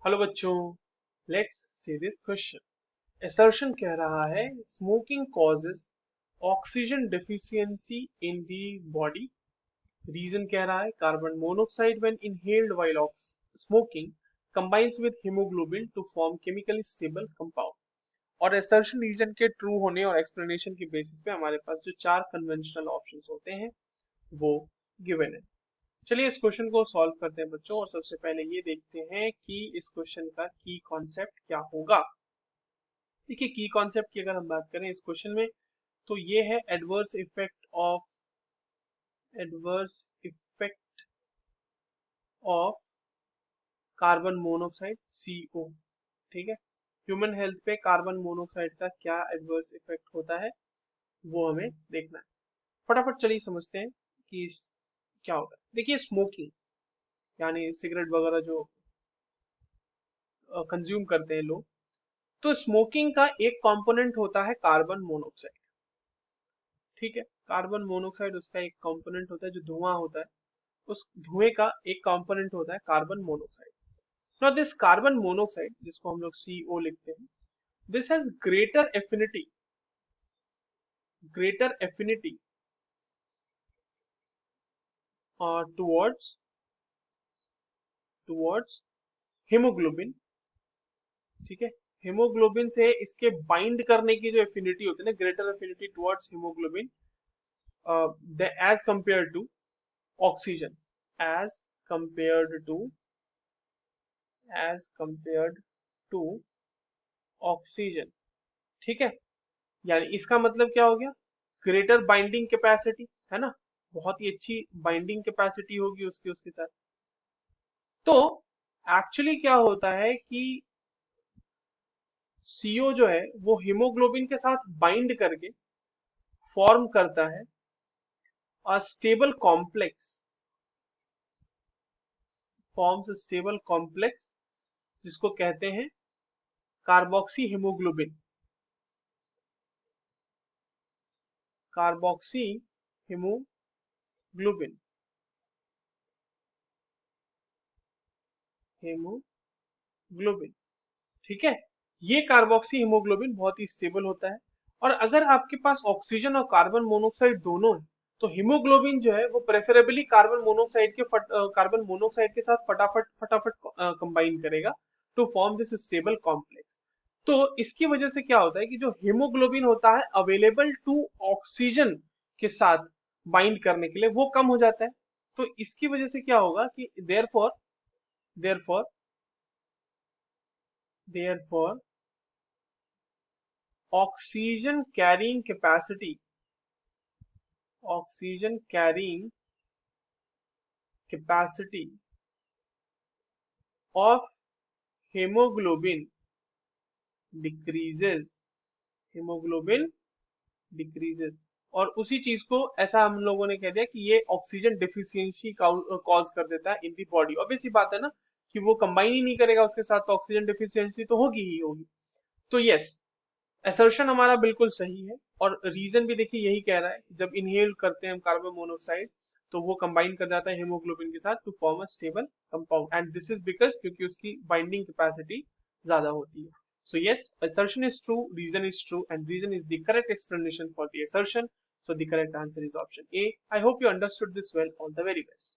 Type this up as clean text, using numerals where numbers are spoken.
Hello बच्चों, let's see this question. Assertion कह रहा है smoking causes oxygen deficiency in the body. Reason कह रहा है carbon monoxide when inhaled while smoking combines with haemoglobin to form chemically stable compound. और assertion reason के true होने और एक्सप्लेनेशन के बेसिस पे हमारे पास जो चार कन्वेंशनल ऑप्शंस होते हैं वो गिवन है। चलिए इस क्वेश्चन को सॉल्व करते हैं बच्चों, और सबसे पहले ये देखते हैं कि इस क्वेश्चन का की कॉन्सेप्ट क्या होगा। देखिए, की कॉन्सेप्ट की अगर हम बात करें इस क्वेश्चन में, तो ये है adverse effect of carbon monoxide CO। ठीक है, ह्यूमन हेल्थ पे कार्बन मोनोऑक्साइड का क्या एडवर्स इफेक्ट होता है वो हमें देखना है। फटाफट चलिए समझते हैं कि क्या होता है। देखिए, स्मोकिंग यानी सिगरेट वगैरह जो कंज्यूम करते हैं लोग, तो स्मोकिंग का एक कंपोनेंट होता है कार्बन मोनोऑक्साइड। ठीक है, कार्बन मोनोऑक्साइड उसका एक कंपोनेंट होता है, जो धुआं होता है उस धुएं का एक कंपोनेंट होता है carbon monoxide. Now this carbon monoxide, जिसको हम लोग CO लिखते हैं, this has greater affinity towards towards haemoglobin. ठीक है, हीमोग्लोबिन से इसके बाइंड करने की जो एफिनिटी होती है ना, greater affinity towards haemoglobin as compared to oxygen, as compared to as compared to oxygen. ठीक है, यानी इसका मतलब क्या हो गया, ग्रेटर बाइंडिंग कैपेसिटी, है ना, बहुत ही अच्छी बाइंडिंग कैपेसिटी होगी उसकी उसके साथ। तो एक्चुअली क्या होता है कि CO जो है वो हीमोग्लोबिन के साथ बाइंड करके फॉर्म करता है a stable complex, forms stable complex, जिसको कहते हैं carboxy haemoglobin. Carboxy haemoglobin haemoglobin ठीक है, ये कार्बोक्सी हीमोग्लोबिन बहुत ही स्टेबल होता है। और अगर आपके पास ऑक्सीजन और कार्बन मोनोऑक्साइड दोनों है, तो हीमोग्लोबिन जो है वो प्रेफरेबली कार्बन मोनोऑक्साइड के साथ फटाफट फटाफट कंबाइन करेगा to form this stable complex. तो इसकी वजह से क्या होता है कि जो हीमोग्लोबिन होता है अवेलेबल टू ऑक्सीजन के साथ बाइंड करने के लिए, वो कम हो जाता है। तो इसकी वजह से क्या होगा कि therefore therefore oxygen carrying capacity oxygen carrying capacity of haemoglobin decreases haemoglobin decreases. और उसी चीज को ऐसा हम लोगों ने कह दिया कि ये ऑक्सीजन डिफिशियंसी कॉज कर देता है इन दी बॉडी। ऑब्वियस सी बात है ना कि वो कंबाइन ही नहीं करेगा उसके साथ, तो ऑक्सीजन डिफिशियंसी तो होगी ही होगी। तो यस, असर्शन हमारा बिल्कुल सही है। और रीजन भी देखिए यही कह रहा है, जब इनहेल करते हैं हम कार्बन मोनोऑक्साइड, तो वो कंबाइन कर जाता है हेमोग्लोबिन के साथ to form a stable compound, and this is because क्योंकि उसकी बाइंडिंग कैपेसिटी ज्यादा होती है। So yes, assertion is true, reason is true, and reason is the correct explanation for the assertion. So the correct answer is option A. I hope you understood this well. All the very best.